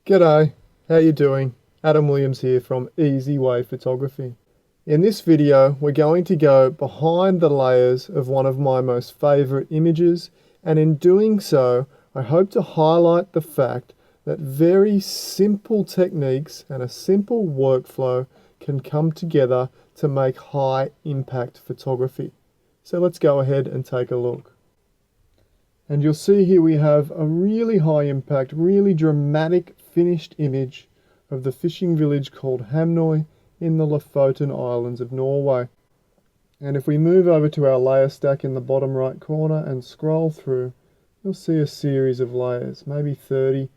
G'day, how you doing? Adam Williams here from Easy Way Photography. In this video, we're going to go behind the layers of one of my most favourite images, and in doing so, I hope to highlight the fact that very simple techniques and a simple workflow can come together to make high impact photography. So let's go ahead and take a look. And you'll see here we have a really high impact, really dramatic finished image of the fishing village called Hamnoy in the Lofoten Islands of Norway. And if we move over to our layer stack in the bottom right corner and scroll through, you'll see a series of layers, maybe 30,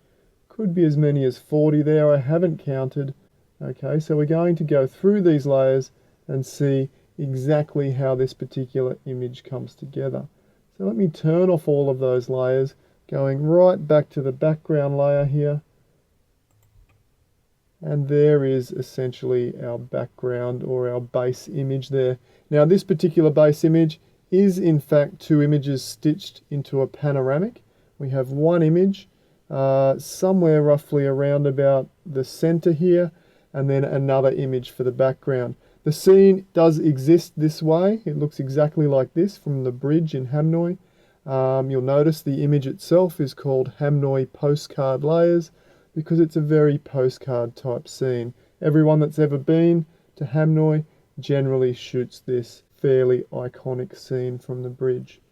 could be as many as 40 there, I haven't counted. Okay, so we're going to go through these layers and see exactly how this particular image comes together. So let me turn off all of those layers, going right back to the background layer here. And there is essentially our background or our base image there. Now this particular base image is in fact two images stitched into a panoramic. We have one image somewhere roughly around about the center here, and then another image for the background. The scene does exist this way. It looks exactly like this from the bridge in Hamnoy. You'll notice the image itself is called Hamnoy postcard layers because it's a very postcard type scene. Everyone that's ever been to Hamnoy generally shoots this fairly iconic scene from the bridge.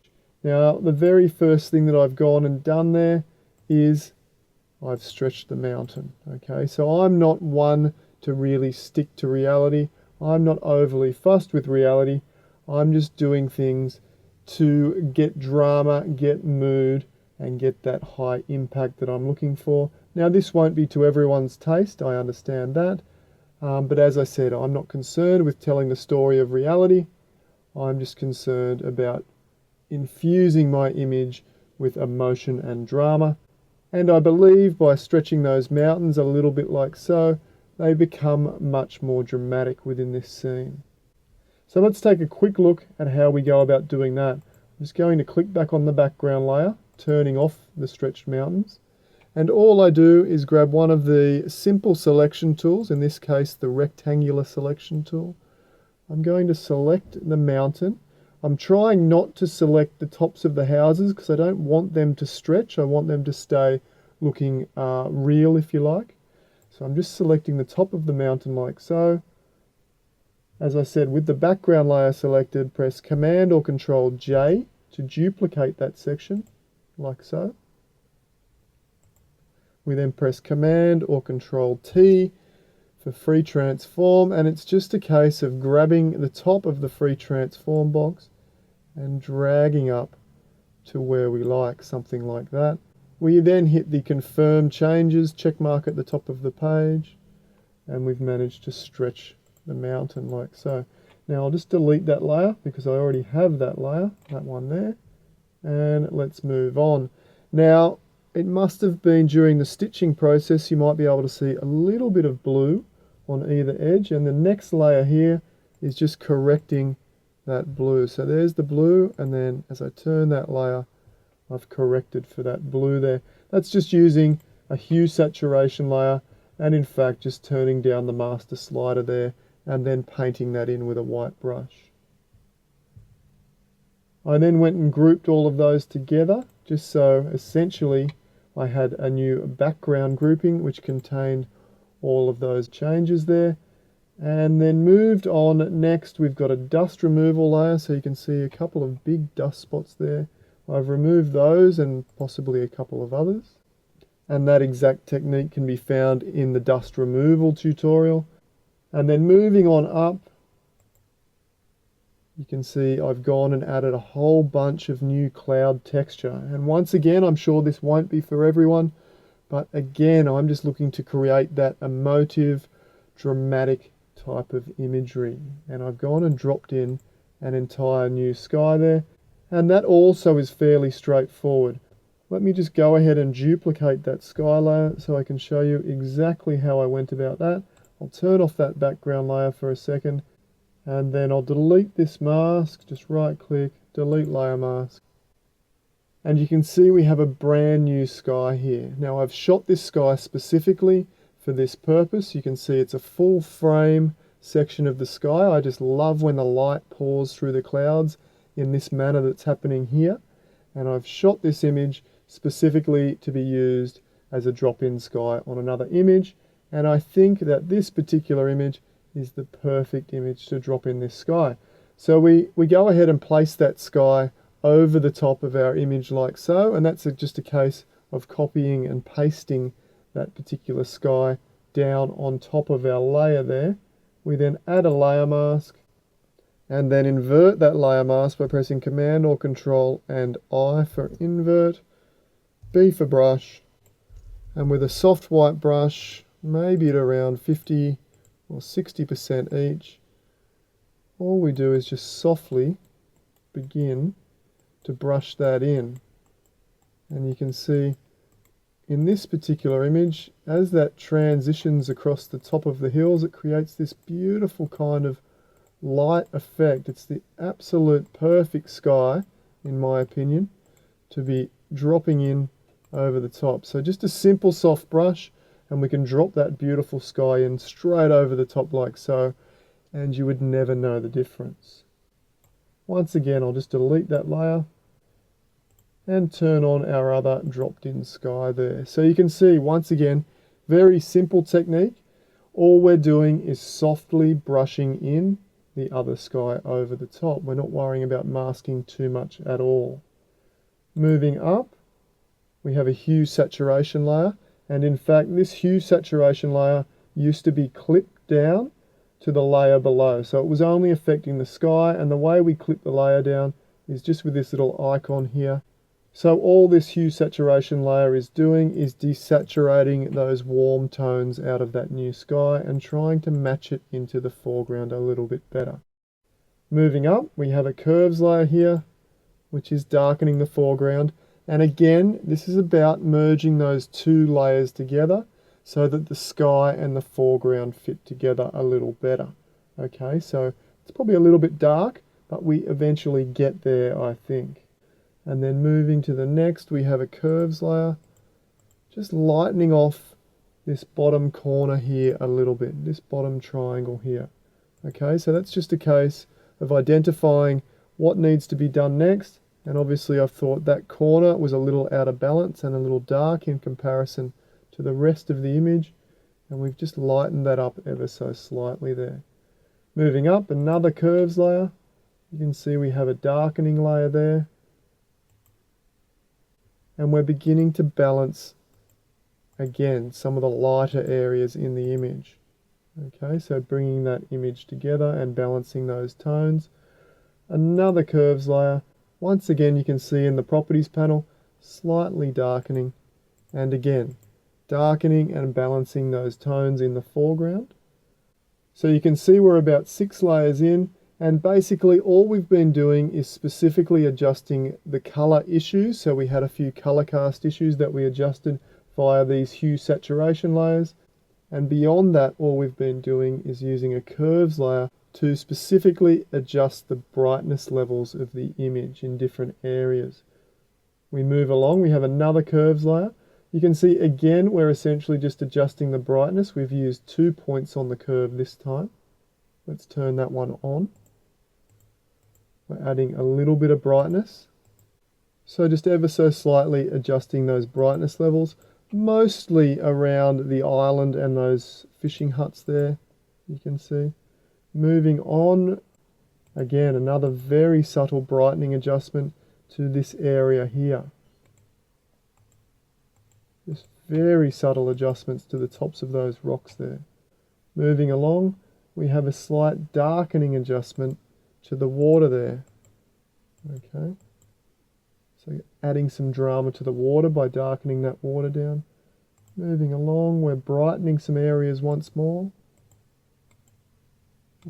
Now, the very first thing that I've gone and done there is I've stretched the mountain. Okay, so I'm not one to really stick to reality. I'm not overly fussed with reality. I'm just doing things to get drama, get mood, and get that high impact that I'm looking for. Now, this won't be to everyone's taste, I understand that. But as I said, I'm not concerned with telling the story of reality. I'm just concerned about infusing my image with emotion and drama. And I believe by stretching those mountains a little bit like so, they become much more dramatic within this scene. So let's take a quick look at how we go about doing that. I'm just going to click back on the background layer, turning off the stretched mountains. And all I do is grab one of the simple selection tools, in this case the rectangular selection tool. I'm going to select the mountain. I'm trying not to select the tops of the houses because I don't want them to stretch. I want them to stay looking real, if you like. So I'm just selecting the top of the mountain like so. As I said, with the background layer selected, press Command or Control J to duplicate that section, like so. We then press Command or Control T for free transform, and it's just a case of grabbing the top of the free transform box and dragging up to where we like, something like that. We then hit the confirm changes check mark at the top of the page, and we've managed to stretch the mountain like so. Now I'll just delete that layer because I already have that layer, that one there, and let's move on. Now it must have been during the stitching process you might be able to see a little bit of blue on either edge, and the next layer here is just correcting that blue. So there's the blue, and then as I turn that layer, I've corrected for that blue there. That's just using a hue saturation layer, and in fact just turning down the master slider there and then painting that in with a white brush. I then went and grouped all of those together, just so essentially I had a new background grouping which contained all of those changes there. And then moved on. Next we've got a dust removal layer, so you can see a couple of big dust spots there. I've removed those and possibly a couple of others. And that exact technique can be found in the dust removal tutorial. And then moving on up, you can see I've gone and added a whole bunch of new cloud texture. And once again, I'm sure this won't be for everyone, but again, I'm just looking to create that emotive, dramatic type of imagery. And I've gone and dropped in an entire new sky there. And that also is fairly straightforward. Let me just go ahead and duplicate that sky layer so I can show you exactly how I went about that. I'll turn off that background layer for a second, and then I'll delete this mask, just right click, delete layer mask. And you can see we have a brand new sky here. Now I've shot this sky specifically for this purpose. You can see it's a full frame section of the sky. I just love when the light pours through the clouds in this manner that's happening here. And I've shot this image specifically to be used as a drop-in sky on another image. And I think that this particular image is the perfect image to drop in this sky. So we go ahead and place that sky over the top of our image like so, and that's just a case of copying and pasting that particular sky down on top of our layer there. We then add a layer mask and then invert that layer mask by pressing Command or Control and I for invert, B for brush, and with a soft white brush, maybe at around 50 or 60% each, all we do is just softly begin to brush that in. And you can see in this particular image, as that transitions across the top of the hills, it creates this beautiful kind of light effect. It's the absolute perfect sky, in my opinion, to be dropping in over the top. So just a simple soft brush, and we can drop that beautiful sky in straight over the top like so, and you would never know the difference. Once again, I'll just delete that layer and turn on our other dropped in sky there. So you can see, once again, very simple technique. All we're doing is softly brushing in the other sky over the top. We're not worrying about masking too much at all. Moving up, we have a hue saturation layer. And in fact, this hue saturation layer used to be clipped down to the layer below. So it was only affecting the sky, and the way we clip the layer down is just with this little icon here. So all this hue saturation layer is doing is desaturating those warm tones out of that new sky and trying to match it into the foreground a little bit better. Moving up, we have a curves layer here, which is darkening the foreground. And again, this is about merging those two layers together so that the sky and the foreground fit together a little better. Okay, so it's probably a little bit dark, but we eventually get there, I think. And then moving to the next, we have a curves layer, just lightening off this bottom corner here a little bit, this bottom triangle here. Okay, so that's just a case of identifying what needs to be done next. And obviously I thought that corner was a little out of balance and a little dark in comparison to the rest of the image. And we've just lightened that up ever so slightly there. Moving up, another curves layer. You can see we have a darkening layer there. And we're beginning to balance, again, some of the lighter areas in the image. Okay, so bringing that image together and balancing those tones. Another curves layer. Once again, you can see in the properties panel, slightly darkening. And again, darkening and balancing those tones in the foreground. So you can see we're about 6 layers in. And basically all we've been doing is specifically adjusting the color issues. So we had a few color cast issues that we adjusted via these hue saturation layers. And beyond that, all we've been doing is using a curves layer to specifically adjust the brightness levels of the image in different areas. We move along, we have another curves layer. You can see again, we're essentially just adjusting the brightness. We've used 2 points on the curve this time. Let's turn that one on. We're adding a little bit of brightness. So just ever so slightly adjusting those brightness levels, mostly around the island and those fishing huts there, you can see. Moving on, again, another very subtle brightening adjustment to this area here. Just very subtle adjustments to the tops of those rocks there. Moving along, we have a slight darkening adjustment to the water there. Okay, so adding some drama to the water by darkening that water down. Moving along, we're brightening some areas once more.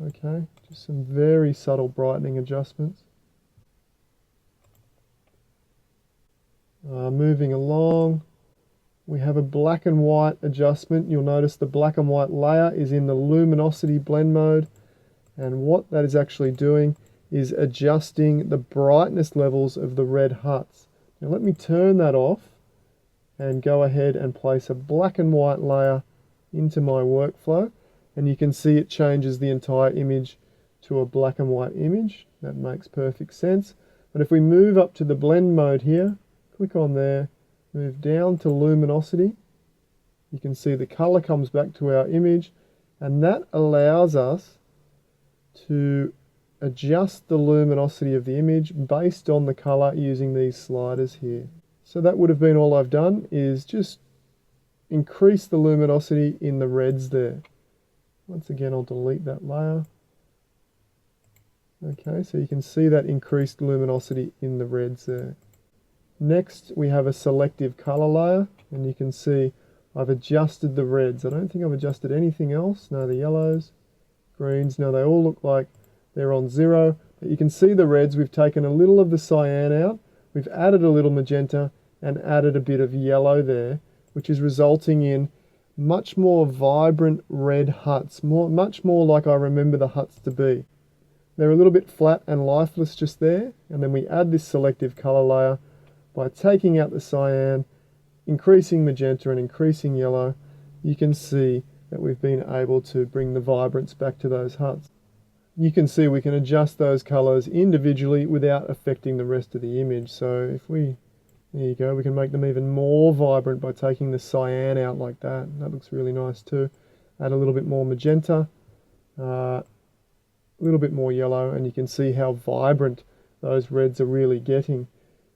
Okay, just some very subtle brightening adjustments. Moving along, we have a black and white adjustment. You'll notice the black and white layer is in the luminosity blend mode. And what that is actually doing is adjusting the brightness levels of the red huts Now let me turn that off and go ahead and place a black and white layer into my workflow, and you can see it changes the entire image to a black and white image. That makes perfect sense. But if we move up to the blend mode here, click on there, move down to luminosity, you can see the color comes back to our image, and that allows us to adjust the luminosity of the image based on the color using these sliders here. So that would have been all I've done, is just increase the luminosity in the reds there. Once again, I'll delete that layer. Okay, so you can see that increased luminosity in the reds there. Next, we have a selective color layer, and you can see I've adjusted the reds. I don't think I've adjusted anything else. No, the yellows, greens, no, they all look like they're on 0. But you can see the reds, we've taken a little of the cyan out, we've added a little magenta, and added a bit of yellow there, which is resulting in much more vibrant red huts, much more like I remember the huts to be. They're a little bit flat and lifeless just there, and then we add this selective color layer by taking out the cyan, increasing magenta and increasing yellow. You can see that we've been able to bring the vibrance back to those huts. You can see we can adjust those colors individually without affecting the rest of the image. So if we, there you go, we can make them even more vibrant by taking the cyan out like that. That looks really nice too. Add a little bit more magenta, a little bit more yellow, and you can see how vibrant those reds are really getting.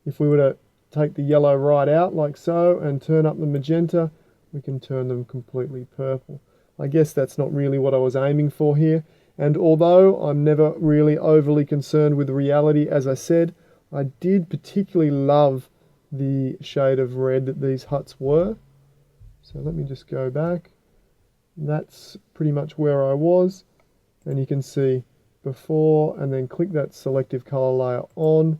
If we were to take the yellow right out like so and turn up the magenta, we can turn them completely purple. I guess that's not really what I was aiming for here, and although I'm never really overly concerned with reality, as I said, I did particularly love the shade of red that these huts were. So let me just go back. That's pretty much where I was, and you can see before, and then click that selective color layer on,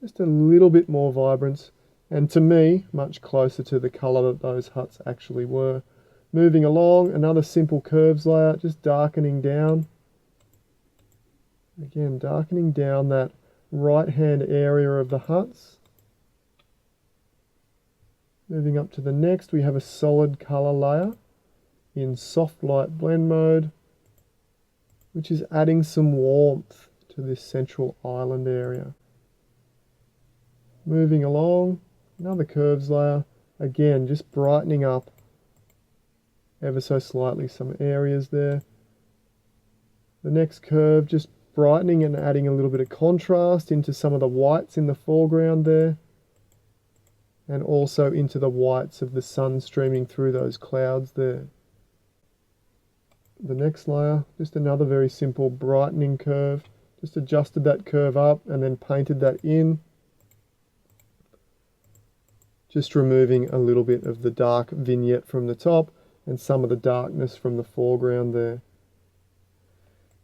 just a little bit more vibrance, and to me, much closer to the color that those huts actually were. Moving along, another simple curves layer, just darkening down. Again, darkening down that right-hand area of the huts. Moving up to the next, we have a solid color layer in soft light blend mode, which is adding some warmth to this central island area. Moving along, another curves layer, again just brightening up ever so slightly some areas there. The next curve, just brightening and adding a little bit of contrast into some of the whites in the foreground there, and also into the whites of the sun streaming through those clouds there. The next layer, just another very simple brightening curve, just adjusted that curve up and then painted that in. Just removing a little bit of the dark vignette from the top and some of the darkness from the foreground there.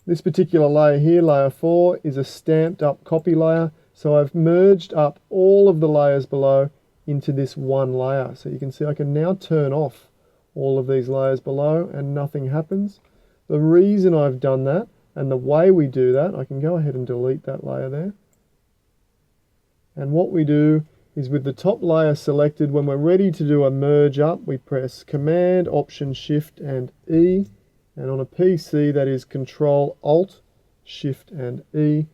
This particular layer here, layer 4, is a stamped up copy layer. So I've merged up all of the layers below into this one layer. So you can see I can now turn off all of these layers below and nothing happens. The reason I've done that, and the way we do that, I can go ahead and delete that layer there. And what we do is, with the top layer selected, when we're ready to do a merge up, we press Command, Option, Shift and E, and on a PC that is Control, Alt, Shift and E,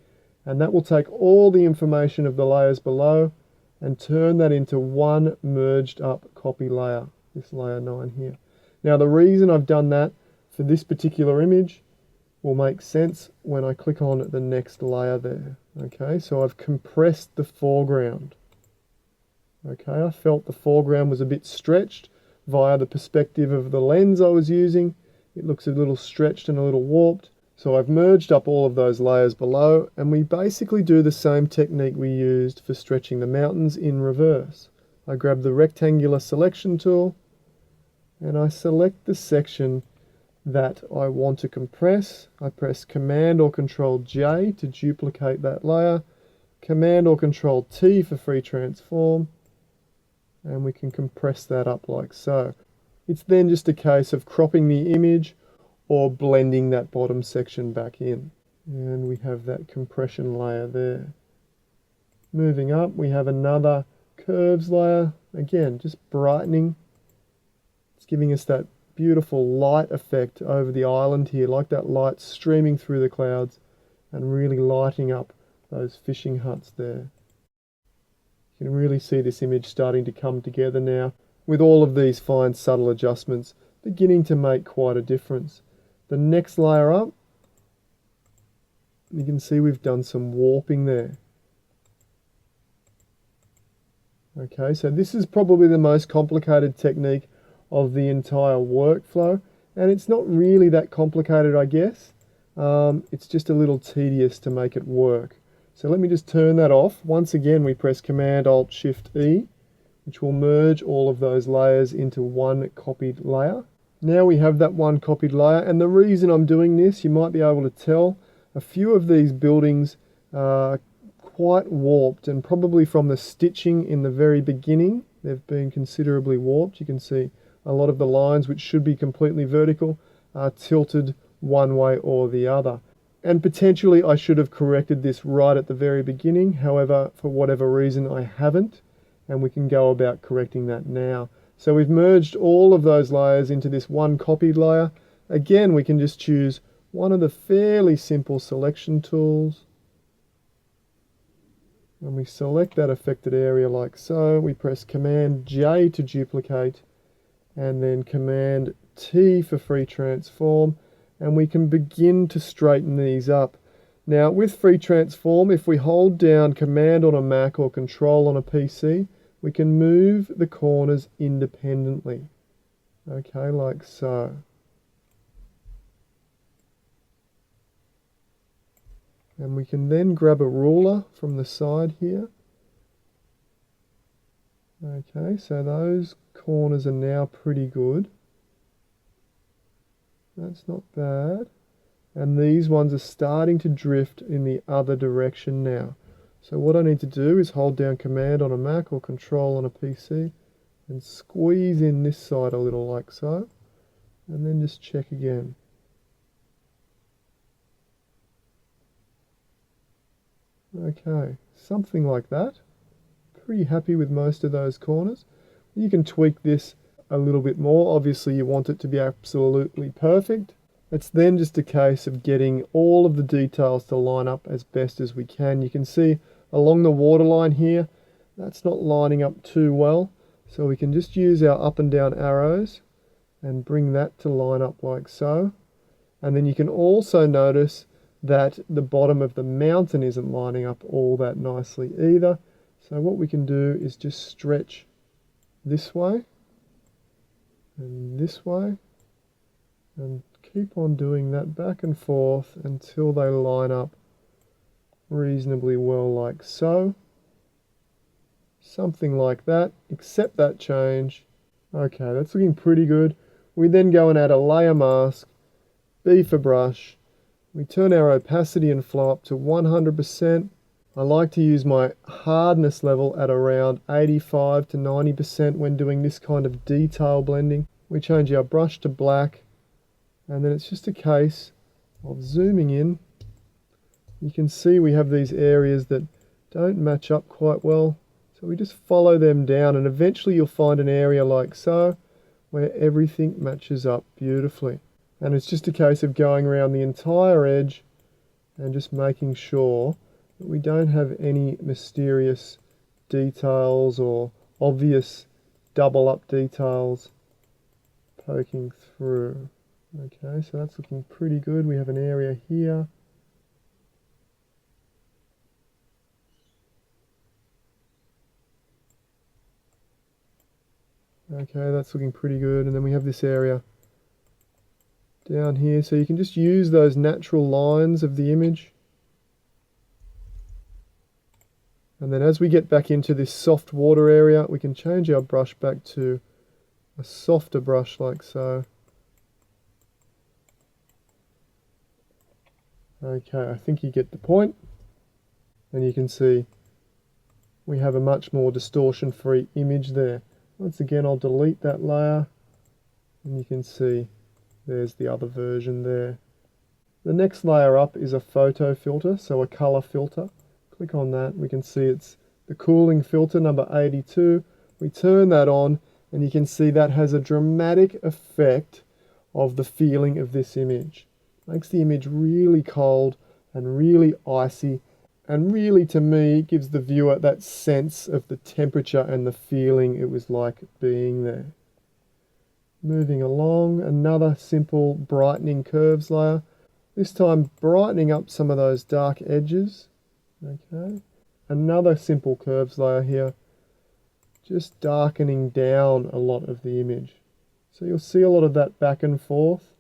and that will take all the information of the layers below and turn that into one merged up copy layer, this layer 9 here. Now the reason I've done that for this particular image will make sense when I click on the next layer there. Okay, so I've compressed the foreground. Okay, I felt the foreground was a bit stretched via the perspective of the lens I was using. It looks a little stretched and a little warped. So I've merged up all of those layers below, and we basically do the same technique we used for stretching the mountains in reverse. I grab the rectangular selection tool and I select the section that I want to compress. I press Command or Control J to duplicate that layer, Command or Control T for free transform, and we can compress that up like so. It's then just a case of cropping the image or blending that bottom section back in. And we have that compression layer there. Moving up, we have another curves layer. Again, just brightening. It's giving us that beautiful light effect over the island here, like that light streaming through the clouds and really lighting up those fishing huts there. You can really see this image starting to come together now, with all of these fine subtle adjustments beginning to make quite a difference. The next layer up, you can see we've done some warping there. Okay, so this is probably the most complicated technique of the entire workflow, and it's not really that complicated, I guess. It's just a little tedious to make it work. So let me just turn that off. Once again, we press Command-Alt-Shift-E, which will merge all of those layers into one copied layer. Now we have that one copied layer, and the reason I'm doing this, you might be able to tell, a few of these buildings are quite warped, and probably from the stitching in the very beginning, they've been considerably warped. You can see a lot of the lines, which should be completely vertical, are tilted one way or the other. And potentially I should have corrected this right at the very beginning. However, for whatever reason, I haven't, and we can go about correcting that now. So we've merged all of those layers into this one copied layer. Again, we can just choose one of the fairly simple selection tools. And we select that affected area like so. We press Command J to duplicate, and then Command T for free transform, and we can begin to straighten these up. Now with free transform, if we hold down Command on a Mac or Control on a PC, we can move the corners independently. Okay, like so. And we can then grab a ruler from the side here. Okay, so those corners are now pretty good. That's not bad. And these ones are starting to drift in the other direction now. So what I need to do is hold down Command on a Mac or Control on a PC and squeeze in this side a little like so. And then just check again. Okay, something like that. Pretty happy with most of those corners. You can tweak this a little bit more. Obviously you want it to be absolutely perfect. It's then just a case of getting all of the details to line up as best as we can. You can see along the waterline here, that's not lining up too well. So we can just use our up and down arrows and bring that to line up like so. And then you can also notice that the bottom of the mountain isn't lining up all that nicely either. So what we can do is just stretch this way and this way and keep on doing that back and forth until they line up reasonably well like so. Something like that. Accept that change. Okay, that's looking pretty good. We then go and add a layer mask, B for brush. We turn our opacity and flow up to 100%. I like to use my hardness level at around 85 to 90% when doing this kind of detail blending. We change our brush to black, and then it's just a case of zooming in. You can see we have these areas that don't match up quite well, so we just follow them down, and eventually you'll find an area like so where everything matches up beautifully. And it's just a case of going around the entire edge and just making sure that we don't have any mysterious details or obvious double up details poking through. Okay, so that's looking pretty good. We have an area here. Okay, that's looking pretty good. And then we have this area down here. So you can just use those natural lines of the image. And then as we get back into this soft water area, we can change our brush back to a softer brush like so. Okay, I think you get the point. And you can see we have a much more distortion-free image there. Once again, I'll delete that layer, and you can see there's the other version there. The next layer up is a photo filter, so a color filter. Click on that, we can see it's the cooling filter number 82. We turn that on and you can see that has a dramatic effect of the feeling of this image. Makes the image really cold and really icy, and really, to me, gives the viewer that sense of the temperature and the feeling it was like being there. Moving along, another simple brightening curves layer. This time brightening up some of those dark edges. Okay. Another simple curves layer here. Just darkening down a lot of the image. So you'll see a lot of that back and forth.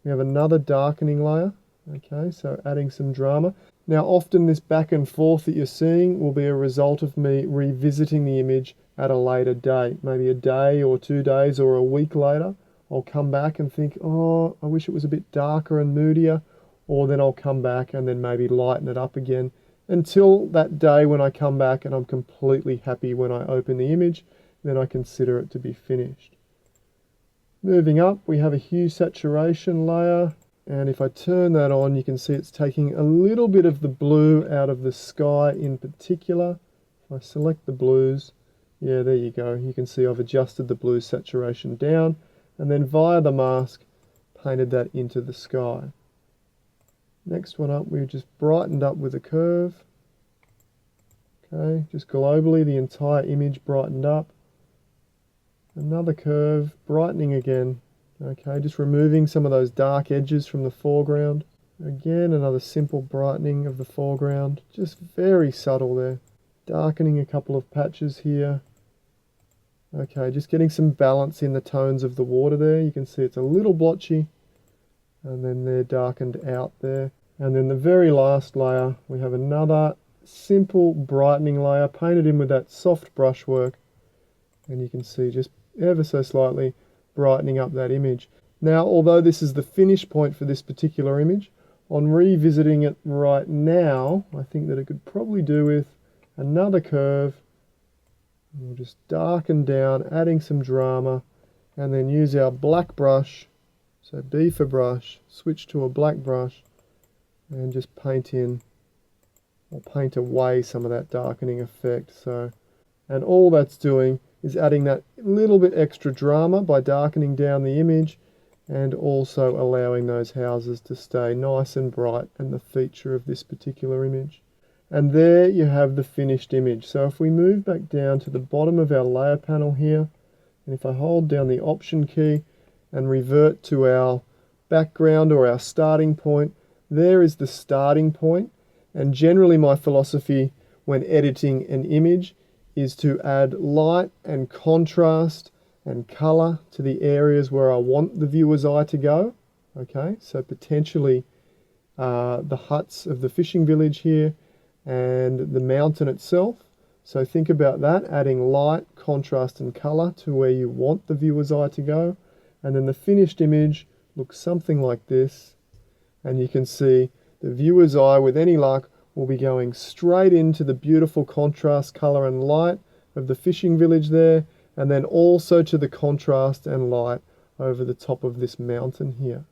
We have another darkening layer. Okay, so adding some drama. Now often this back and forth that you're seeing will be a result of me revisiting the image at a later date, maybe a day or 2 days or a week later. I'll come back and think, oh, I wish it was a bit darker and moodier, or then I'll come back and then maybe lighten it up again until that day when I come back and I'm completely happy when I open the image, then I consider it to be finished. Moving up, we have a hue saturation layer. And if I turn that on, you can see it's taking a little bit of the blue out of the sky in particular. If I select the blues, yeah, there you go. You can see I've adjusted the blue saturation down, and then via the mask, painted that into the sky. Next one up, we've just brightened up with a curve. Okay, just globally, the entire image brightened up. Another curve, brightening again. Okay, just removing some of those dark edges from the foreground. Again, another simple brightening of the foreground. Just very subtle there. Darkening a couple of patches here. Okay, just getting some balance in the tones of the water there. You can see it's a little blotchy. And then they're darkened out there. And then the very last layer, we have another simple brightening layer painted in with that soft brushwork. And you can see just ever so slightly brightening up that image. Now, although this is the finish point for this particular image, on revisiting it right now, I think that it could probably do with another curve. We'll just darken down, adding some drama, and then use our black brush. So B for brush, switch to a black brush, and just paint in, or paint away some of that darkening effect. So, and all that's doing is adding that little bit extra drama by darkening down the image, and also allowing those houses to stay nice and bright and the feature of this particular image. And there you have the finished image. So if we move back down to the bottom of our layer panel here, and if I hold down the Option key and revert to our background or our starting point, there is the starting point. And generally my philosophy when editing an image is to add light and contrast and color to the areas where I want the viewer's eye to go. Okay, so potentially the huts of the fishing village here and the mountain itself. So think about that, adding light, contrast and color to where you want the viewer's eye to go. And then the finished image looks something like this. And you can see the viewer's eye, with any luck, will be going straight into the beautiful contrast, color and light of the fishing village there, and then also to the contrast and light over the top of this mountain here.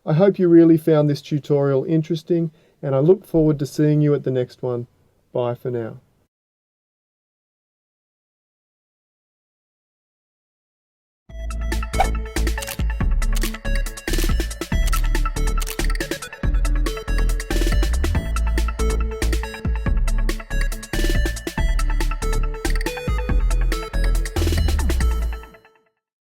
I hope you really found this tutorial interesting, and I look forward to seeing you at the next one. Bye for now.